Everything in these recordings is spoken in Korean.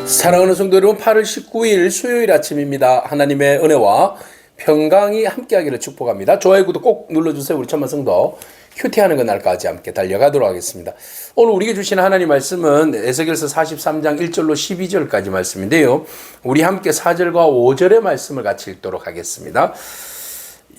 사랑하는 성도 여러분, 8월 19일 수요일 아침입니다. 하나님의 은혜와 평강이 함께하기를 축복합니다. 좋아요, 구독 꼭 눌러주세요. 우리 천만 성도 큐티하는 그날까지 함께 달려가도록 하겠습니다. 오늘 우리에게 주신 하나님 말씀은 에스겔서 43장 1절로 12절까지 말씀인데요. 우리 함께 4절과 5절의 말씀을 같이 읽도록 하겠습니다.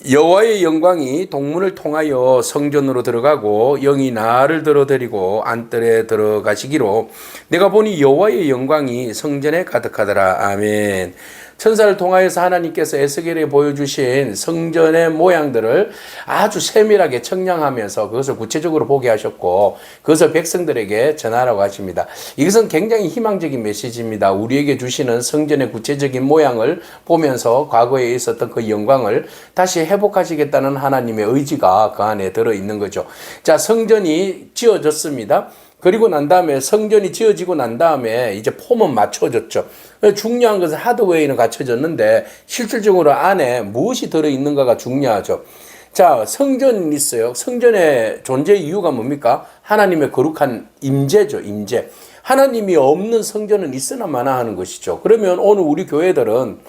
여호와의 영광이 동문을 통하여 성전으로 들어가고 영이 나를 들어드리고 안뜰에 들어가시기로 내가 보니 여호와의 영광이 성전에 가득하더라. 아멘. 천사를 통하여서 하나님께서 에스겔에 보여주신 성전의 모양들을 아주 세밀하게 청량하면서 그것을 구체적으로 보게 하셨고 그것을 백성들에게 전하라고 하십니다. 이것은 굉장히 희망적인 메시지입니다. 우리에게 주시는 성전의 구체적인 모양을 보면서 과거에 있었던 그 영광을 다시 회복하시겠다는 하나님의 의지가 그 안에 들어있는 거죠. 자, 성전이 지어졌습니다. 그리고 난 다음에 성전이 지어지고 난 다음에 이제 폼은 맞춰졌죠. 중요한 것은 하드웨어는 갖춰졌는데 실질적으로 안에 무엇이 들어있는가가 중요하죠. 자, 성전이 있어요. 성전의 존재 이유가 뭡니까? 하나님의 거룩한 임재죠. 임재. 하나님이 없는 성전은 있으나 마나 하는 것이죠. 그러면 오늘 우리 교회들은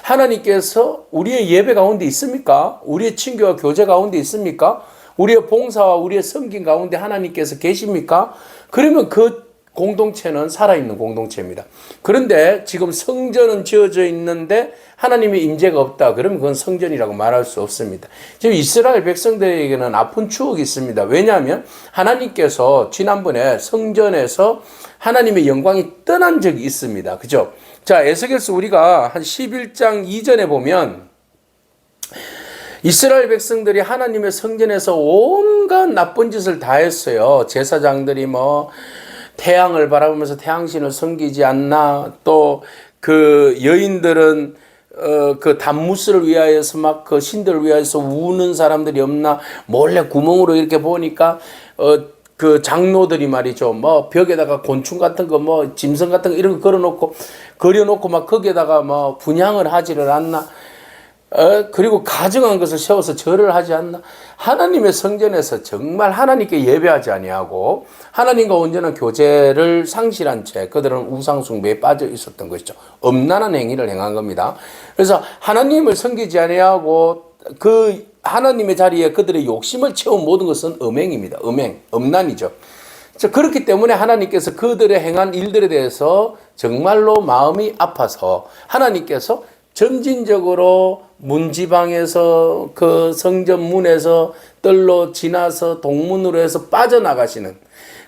하나님께서 우리의 예배 가운데 있습니까? 우리의 친교와 교제 가운데 있습니까? 우리의 봉사와 우리의 섬김 가운데 하나님께서 계십니까? 그러면 그 공동체는 살아있는 공동체입니다. 그런데 지금 성전은 지어져 있는데 하나님의 임재가 없다. 그러면 그건 성전이라고 말할 수 없습니다. 지금 이스라엘 백성들에게는 아픈 추억이 있습니다. 왜냐하면 하나님께서 지난번에 성전에서 하나님의 영광이 떠난 적이 있습니다. 그죠? 자, 에스겔서 우리가 한 11장 이전에 보면 이스라엘 백성들이 하나님의 성전에서 온갖 나쁜 짓을 다 했어요. 제사장들이 태양을 바라보면서 태양신을 섬기지 않나, 또 그 여인들은 그 단무스를 위하여서 막 그 신들을 위하여서 우는 사람들이 없나, 몰래 구멍으로 이렇게 보니까 그 장로들이 말이죠. 벽에다가 곤충 같은 거, 짐승 같은 거 이런 거 그려놓고 막 거기에다가 분향을 하지를 않나. 그리고 가증한 것을 세워서 절을 하지 않나. 하나님의 성전에서 정말 하나님께 예배하지 아니하고 하나님과 온전한 교제를 상실한 채 그들은 우상 숭배에 빠져 있었던 것이죠. 엄난한 행위를 행한 겁니다. 그래서 하나님을 섬기지 아니하고 그 하나님의 자리에 그들의 욕심을 채운 모든 것은 음행입니다. 음란이죠. 그렇기 때문에 하나님께서 그들의 행한 일들에 대해서 정말로 마음이 아파서 하나님께서 점진적으로 문지방에서 그 성전 문에서 뜰로 지나서 동문으로 해서 빠져나가시는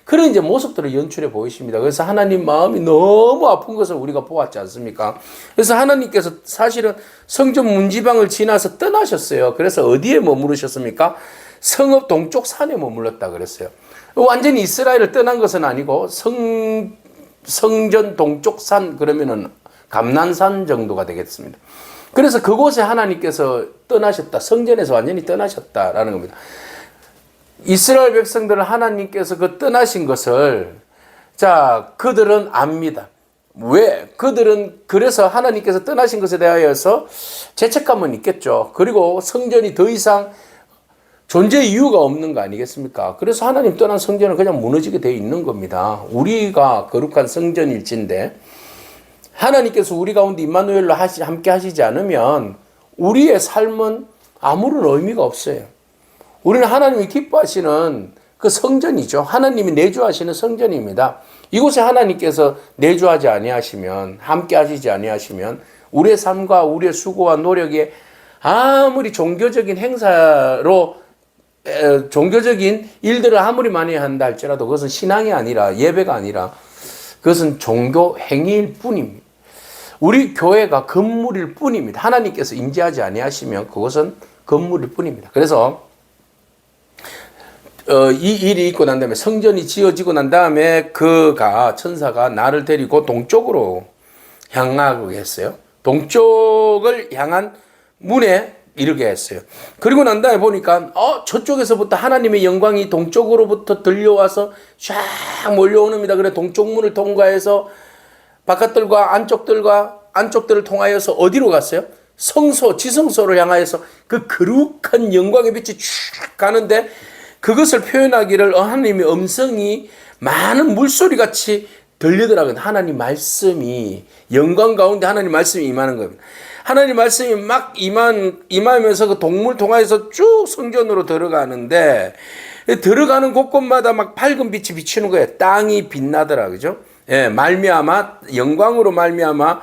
그런 이제 모습들을 연출해 보이십니다. 그래서 하나님 마음이 너무 아픈 것을 우리가 보았지 않습니까? 그래서 하나님께서 사실은 성전 문지방을 지나서 떠나셨어요. 그래서 어디에 머무르셨습니까? 성읍 동쪽 산에 머물렀다 그랬어요. 완전히 이스라엘을 떠난 것은 아니고 성전 동쪽 산 그러면은 감난산 정도가 되겠습니다. 그래서 그곳에 하나님께서 떠나셨다. 성전에서 완전히 떠나셨다라는 겁니다. 이스라엘 백성들은 하나님께서 그 떠나신 것을 그들은 압니다. 왜? 그들은 그래서 하나님께서 떠나신 것에 대하여서 죄책감은 있겠죠. 그리고 성전이 더 이상 존재 이유가 없는 거 아니겠습니까? 그래서 하나님 떠난 성전은 그냥 무너지게 되어 있는 겁니다. 우리가 거룩한 성전일진데 하나님께서 우리 가운데 임마누엘로 함께 하시지 않으면 우리의 삶은 아무런 의미가 없어요. 우리는 하나님이 기뻐하시는 그 성전이죠. 하나님이 내주하시는 성전입니다. 이곳에 하나님께서 내주하지 아니하시면, 함께 하시지 아니하시면 우리의 삶과 우리의 수고와 노력에 아무리 종교적인 행사로 종교적인 일들을 아무리 많이 한다 할지라도 그것은 신앙이 아니라 예배가 아니라 그것은 종교 행위일 뿐입니다. 우리 교회가 건물일 뿐입니다. 하나님께서 임재하지 아니하시면 그것은 건물일 뿐입니다. 그래서 이 일이 있고 난 다음에 성전이 지어지고 난 다음에 천사가 나를 데리고 동쪽으로 향하고 했어요. 동쪽을 향한 문에 이르게 했어요. 그리고 난 다음에 보니까 저쪽에서부터 하나님의 영광이 동쪽으로부터 들려와서 쫙 몰려오는입니다. 그래 동쪽 문을 통과해서 바깥들과 안쪽들을 통하여서 어디로 갔어요? 지성소를 향하여서 그 거룩한 영광의 빛이 쭉 가는데 그것을 표현하기를 하나님의 음성이 많은 물소리같이 들리더라고요. 하나님 말씀이 영광 가운데 하나님 말씀이 임하는 겁니다. 하나님 말씀이 막 임하면서 그 동물 통하여서 쭉 성전으로 들어가는데 들어가는 곳곳마다 막 밝은 빛이 비치는 거예요. 땅이 빛나더라, 그죠? 예, 말미암아 영광으로 말미암아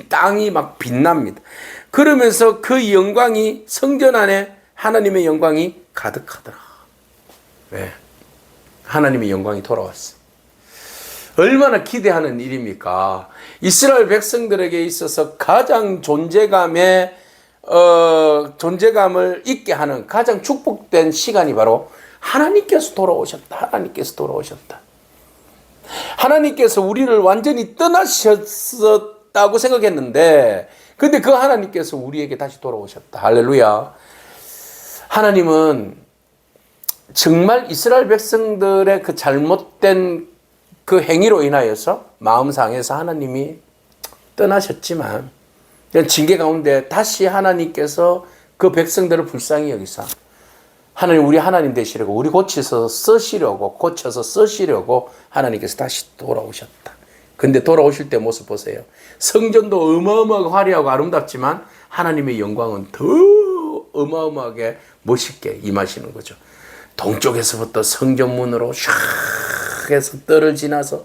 땅이 막 빛납니다. 그러면서 그 영광이 성전 안에 하나님의 영광이 가득하더라. 예, 하나님의 영광이 돌아왔어. 얼마나 기대하는 일입니까? 이스라엘 백성들에게 있어서 가장 존재감을 있게 하는 가장 축복된 시간이 바로 하나님께서 돌아오셨다. 하나님께서 돌아오셨다. 하나님께서 우리를 완전히 떠나셨다고 생각했는데, 근데 그 하나님께서 우리에게 다시 돌아오셨다. 할렐루야. 하나님은 정말 이스라엘 백성들의 그 잘못된 그 행위로 인하여서 마음 상해서 하나님이 떠나셨지만 징계 가운데 다시 하나님께서 그 백성들을 불쌍히 여기사 하나님, 우리 하나님 되시려고, 우리 고쳐서 쓰시려고 하나님께서 다시 돌아오셨다. 근데 돌아오실 때 모습 보세요. 성전도 어마어마하게 화려하고 아름답지만 하나님의 영광은 더 어마어마하게 멋있게 임하시는 거죠. 동쪽에서부터 성전문으로 샥 해서 뜰을 지나서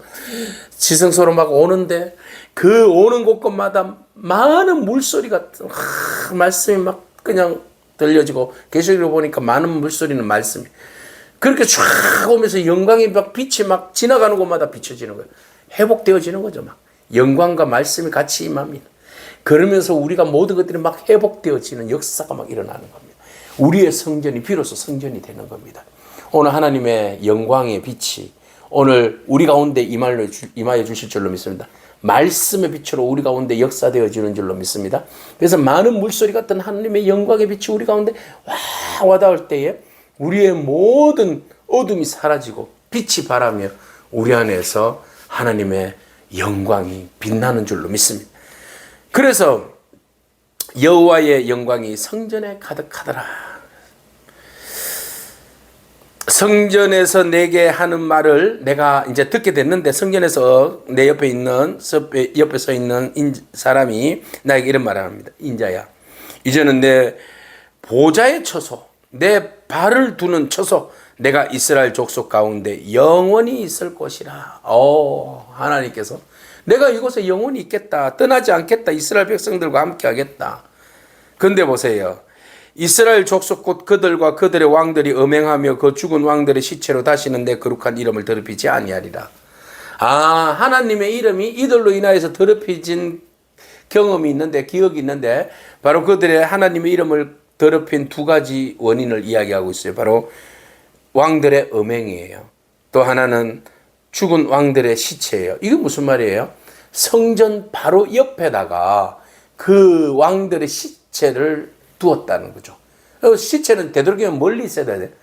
지성소로 막 오는데 그 오는 곳곳마다 많은 물소리가 말씀이 막 그냥 들려지고, 계시록을 보니까 많은 물소리는 말씀이 그렇게 쫙 오면서 영광이 막 빛이 막 지나가는 곳마다 비춰지는 거예요. 회복되어지는 거죠. 막 영광과 말씀이 같이 임합니다. 그러면서 우리가 모든 것들이 막 회복되어지는 역사가 막 일어나는 겁니다. 우리의 성전이 비로소 성전이 되는 겁니다. 오늘 하나님의 영광의 빛이 오늘 우리 가운데 임하여 주실 줄로 믿습니다. 말씀의 빛으로 우리 가운데 역사되어지는 줄로 믿습니다. 그래서 많은 물소리 같은 하나님의 영광의 빛이 우리 가운데 와닿을 때에 우리의 모든 어둠이 사라지고 빛이 바라며 우리 안에서 하나님의 영광이 빛나는 줄로 믿습니다. 그래서 여호와의 영광이 성전에 가득하더라. 성전에서 내게 하는 말을 내가 이제 듣게 됐는데, 성전에서 내 옆에 서 있는 사람이 나에게 이런 말을 합니다. 인자야, 이제는 내 보좌의 처소, 내 발을 두는 처소, 내가 이스라엘 족속 가운데 영원히 있을 것이라. 하나님께서 내가 이곳에 영원히 있겠다, 떠나지 않겠다, 이스라엘 백성들과 함께 하겠다. 근데 보세요. 이스라엘 족속 곧 그들과 그들의 왕들이 음행하며 그 죽은 왕들의 시체로 다시는 내 거룩한 이름을 더럽히지 아니하리라. 하나님의 이름이 이들로 인하여서 더럽혀진 경험이 있는데, 기억이 있는데, 바로 그들의 하나님의 이름을 더럽힌 두 가지 원인을 이야기하고 있어요. 바로 왕들의 음행이에요. 또 하나는 죽은 왕들의 시체예요. 이게 무슨 말이에요? 성전 바로 옆에다가 그 왕들의 시체를 두었다는 거죠. 시체는 되도록이면 멀리 있어야 돼.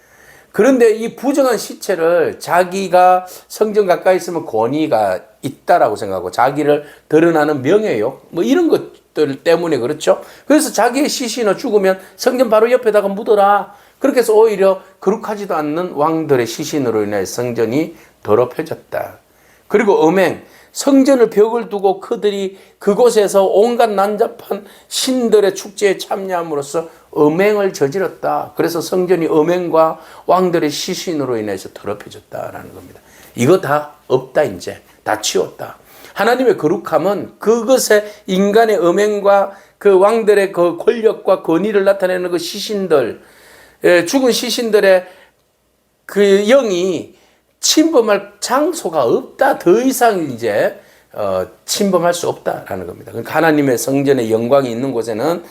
그런데 이 부정한 시체를 자기가 성전 가까이 있으면 권위가 있다라고 생각하고 자기를 드러나는 명예욕 뭐 이런 것들 때문에 그렇죠. 그래서 자기의 시신을 죽으면 성전 바로 옆에다가 묻어라. 그렇게 해서 오히려 거룩하지도 않는 왕들의 시신으로 인해 성전이 더럽혀졌다. 그리고 음행, 성전을 벽을 두고 그들이 그곳에서 온갖 난잡한 신들의 축제에 참여함으로써 음행을 저질렀다. 그래서 성전이 음행과 왕들의 시신으로 인해서 더럽혀졌다라는 겁니다. 이거 다 없다, 이제 다 치웠다. 하나님의 거룩함은 그것에 인간의 음행과 그 왕들의 그 권력과 권위를 나타내는 그 시신들, 죽은 시신들의 그 영이 침범할 장소가 없다. 더 이상 이제 침범할 수 없다라는 겁니다. 그러니까 하나님의 성전의 영광이 있는 곳에는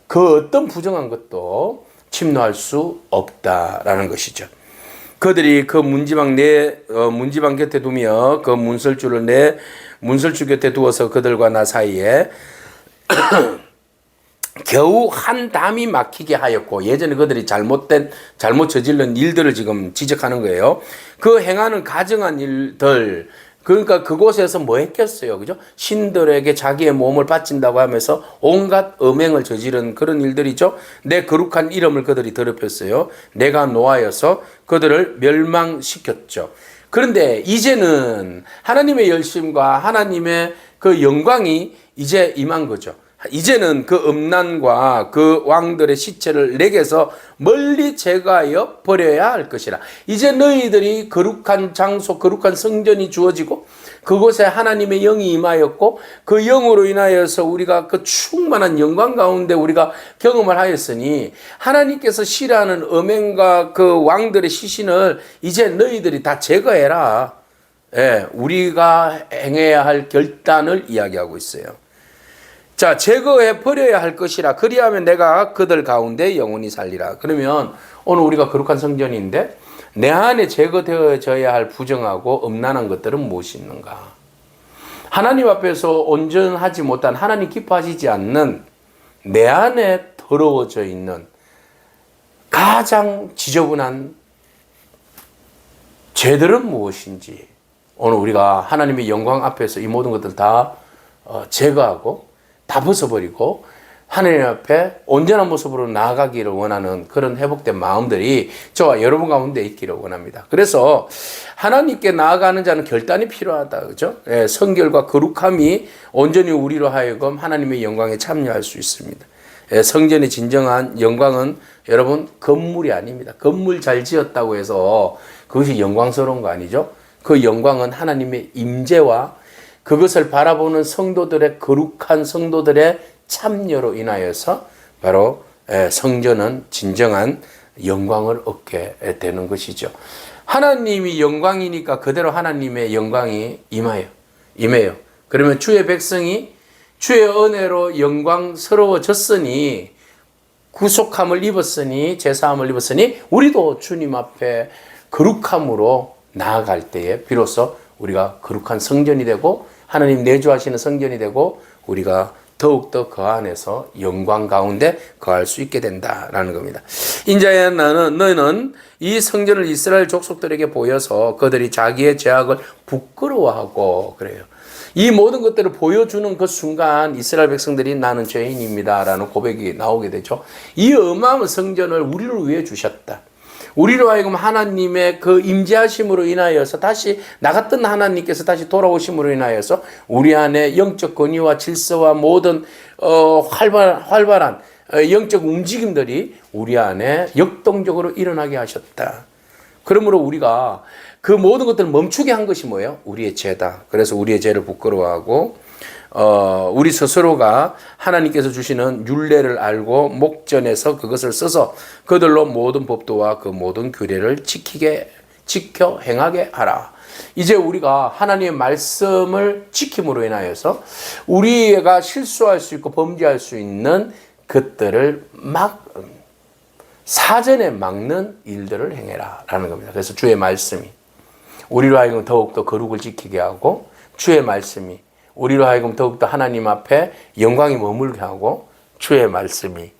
그 어떤 부정한 것도 침노할 수 없다라는 것이죠. 그들이 그 문지방 곁에 두며 그 문설주를 내 문설주 곁에 두어서 그들과 나 사이에 겨우 한 담이 막히게 하였고, 예전에 그들이 잘못 저질른 일들을 지금 지적하는 거예요. 그 행하는 가증한 일들, 그러니까 그곳에서 뭐 했겠어요, 그죠? 신들에게 자기의 몸을 바친다고 하면서 온갖 음행을 저지른 그런 일들이죠. 내 거룩한 이름을 그들이 더럽혔어요. 내가 노하여서 그들을 멸망시켰죠. 그런데 이제는 하나님의 열심과 하나님의 그 영광이 이제 임한 거죠. 이제는 그 음란과 그 왕들의 시체를 내게서 멀리 제거하여 버려야 할 것이라. 이제 너희들이 거룩한 장소, 거룩한 성전이 주어지고 그곳에 하나님의 영이 임하였고 그 영으로 인하여서 우리가 그 충만한 영광 가운데 우리가 경험을 하였으니 하나님께서 싫어하는 음행과 그 왕들의 시신을 이제 너희들이 다 제거해라. 예, 우리가 행해야 할 결단을 이야기하고 있어요. 자, 제거해 버려야 할 것이라. 그리하면 내가 그들 가운데 영원히 살리라. 그러면 오늘 우리가 거룩한 성전인데 내 안에 제거되어져야 할 부정하고 음란한 것들은 무엇이 있는가? 하나님 앞에서 온전하지 못한, 하나님 기뻐하시지 않는 내 안에 더러워져 있는 가장 지저분한 죄들은 무엇인지 오늘 우리가 하나님의 영광 앞에서 이 모든 것들을 다 제거하고 다 벗어버리고 하나님 앞에 온전한 모습으로 나아가기를 원하는 그런 회복된 마음들이 저와 여러분 가운데 있기를 원합니다. 그래서 하나님께 나아가는 자는 결단이 필요하다. 그죠? 예, 성결과 거룩함이 온전히 우리로 하여금 하나님의 영광에 참여할 수 있습니다. 예, 성전의 진정한 영광은 여러분 건물이 아닙니다. 건물 잘 지었다고 해서 그것이 영광스러운 거 아니죠? 그 영광은 하나님의 임재와 그것을 바라보는 성도들의 거룩한 성도들의 참여로 인하여서 바로 성전은 진정한 영광을 얻게 되는 것이죠. 하나님이 영광이니까 그대로 하나님의 영광이 임해요. 그러면 주의 백성이 주의 은혜로 영광스러워졌으니 구속함을 입었으니 제사함을 입었으니 우리도 주님 앞에 거룩함으로 나아갈 때에 비로소 우리가 거룩한 성전이 되고 하나님 내주하시는 성전이 되고 우리가 더욱더 그 안에서 영광 가운데 거할 수 있게 된다라는 겁니다. 인자야 너희는 이 성전을 이스라엘 족속들에게 보여서 그들이 자기의 죄악을 부끄러워하고 그래요. 이 모든 것들을 보여주는 그 순간 이스라엘 백성들이 나는 죄인입니다 라는 고백이 나오게 되죠. 이 어마어마한 성전을 우리를 위해 주셨다. 우리로 하여금 하나님의 그 임재하심으로 인하여서 다시 나갔던 하나님께서 다시 돌아오심으로 인하여서 우리 안에 영적 권위와 질서와 모든 활발한 영적 움직임들이 우리 안에 역동적으로 일어나게 하셨다. 그러므로 우리가 그 모든 것들을 멈추게 한 것이 뭐예요? 우리의 죄다. 그래서 우리의 죄를 부끄러워하고 우리 스스로가 하나님께서 주시는 율례를 알고 목전에서 그것을 써서 그들로 모든 법도와 그 모든 규례를 지켜 행하게 하라. 이제 우리가 하나님의 말씀을 지킴으로 인하여서 우리가 실수할 수 있고 범죄할 수 있는 것들을 사전에 막는 일들을 행해라 라는 겁니다. 그래서 주의 말씀이 우리로 하여금 더욱더 거룩을 지키게 하고 주의 말씀이 우리로 하여금 더욱더 하나님 앞에 영광이 머물게 하고 주의 말씀이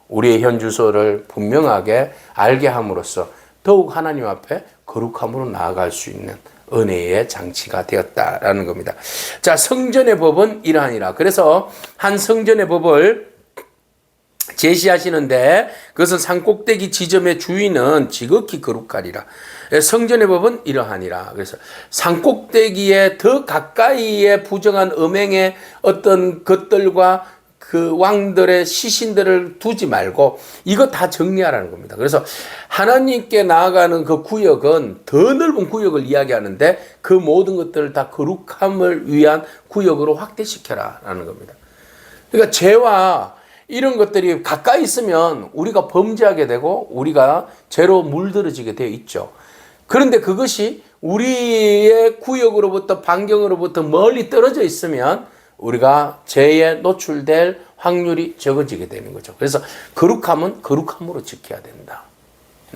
우리의 현 주소를 분명하게 알게 함으로써 더욱 하나님 앞에 거룩함으로 나아갈 수 있는 은혜의 장치가 되었다라는 겁니다. 자, 성전의 법은 이러하니라. 그래서 한 성전의 법을 제시하시는데 그것은 산꼭대기 지점의 주인은 지극히 거룩하리라. 성전의 법은 이러하니라. 그래서 산꼭대기에 더 가까이에 부정한 음행의 어떤 것들과 그 왕들의 시신들을 두지 말고 이거 다 정리하라는 겁니다. 그래서 하나님께 나아가는 그 구역은 더 넓은 구역을 이야기하는데 그 모든 것들을 다 거룩함을 위한 구역으로 확대시켜라라는 겁니다. 그러니까 죄와 이런 것들이 가까이 있으면 우리가 범죄하게 되고 우리가 죄로 물들어지게 되어 있죠. 그런데 그것이 우리의 구역으로부터 반경으로부터 멀리 떨어져 있으면 우리가 죄에 노출될 확률이 적어지게 되는 거죠. 그래서 거룩함은 거룩함으로 지켜야 된다.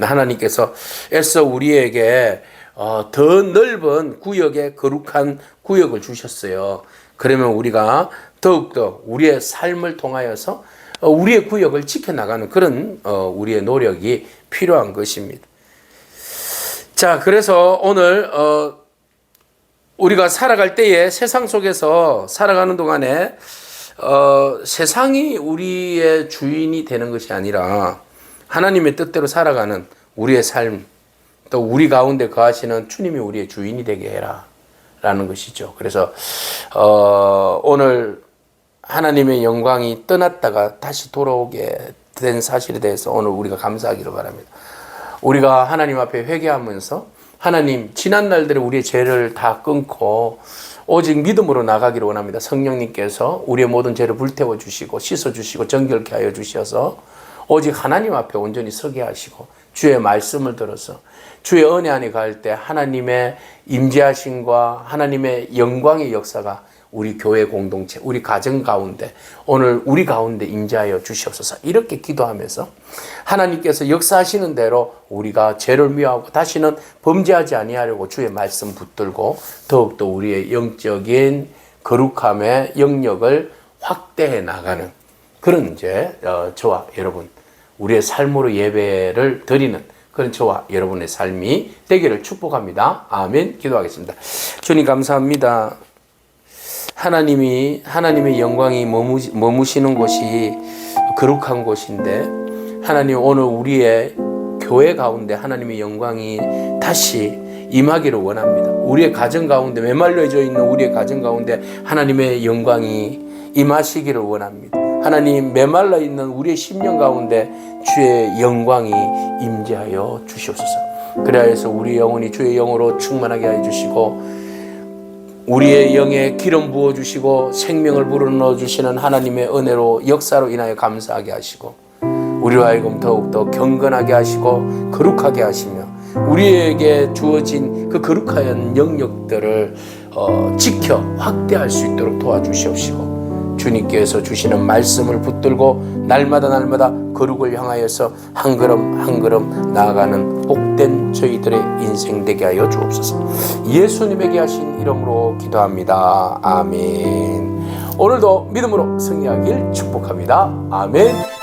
하나님께서 애써 우리에게 더 넓은 구역에 거룩한 구역을 주셨어요. 그러면 우리가 더욱더 우리의 삶을 통하여서 우리의 구역을 지켜나가는 그런 우리의 노력이 필요한 것입니다. 자, 그래서 오늘 우리가 살아갈 때에 세상 속에서 살아가는 동안에 세상이 우리의 주인이 되는 것이 아니라 하나님의 뜻대로 살아가는 우리의 삶, 또 우리 가운데 거하시는 주님이 우리의 주인이 되게 해라 라는 것이죠. 그래서 오늘 하나님의 영광이 떠났다가 다시 돌아오게 된 사실에 대해서 오늘 우리가 감사하기를 바랍니다. 우리가 하나님 앞에 회개하면서 하나님 지난 날들에 우리의 죄를 다 끊고 오직 믿음으로 나가기를 원합니다. 성령님께서 우리의 모든 죄를 불태워 주시고 씻어 주시고 정결케 하여 주셔서 오직 하나님 앞에 온전히 서게 하시고 주의 말씀을 들어서 주의 은혜 안에 갈 때 하나님의 임재하심과 하나님의 영광의 역사가 우리 교회 공동체, 우리 가정 가운데 오늘 우리 가운데 임재하여 주시옵소서. 이렇게 기도하면서 하나님께서 역사하시는 대로 우리가 죄를 미워하고 다시는 범죄하지 아니하려고 주의 말씀 붙들고 더욱더 우리의 영적인 거룩함의 영역을 확대해 나가는 그런 이제 저와 여러분 우리의 삶으로 예배를 드리는 그런 저와 여러분의 삶이 되기를 축복합니다. 아멘. 기도하겠습니다. 주님 감사합니다. 하나님의 영광이 머무시는 곳이 거룩한 곳인데 하나님 오늘 우리의 교회 가운데 하나님의 영광이 다시 임하기를 원합니다. 우리의 가정 가운데 메말라져 있는 우리의 가정 가운데 하나님의 영광이 임하시기를 원합니다. 하나님 메말라 있는 우리의 심령 가운데 주의 영광이 임재하여 주시옵소서. 그래야 해서 우리 영혼이 주의 영으로 충만하게 하여 주시고 우리의 영에 기름 부어주시고 생명을 불어넣어 주시는 하나님의 은혜로 역사로 인하여 감사하게 하시고 우리로 하여금 더욱더 경건하게 하시고 거룩하게 하시며 우리에게 주어진 그 거룩한 영역들을 지켜 확대할 수 있도록 도와주시옵시고 주님께서 주시는 말씀을 붙들고 날마다 거룩을 향하여서 한 걸음 한 걸음 나아가는 복된 저희들의 인생 되게 하여 주옵소서. 예수님에게 하신 이름으로 기도합니다. 아멘. 오늘도 믿음으로 승리하길 축복합니다. 아멘.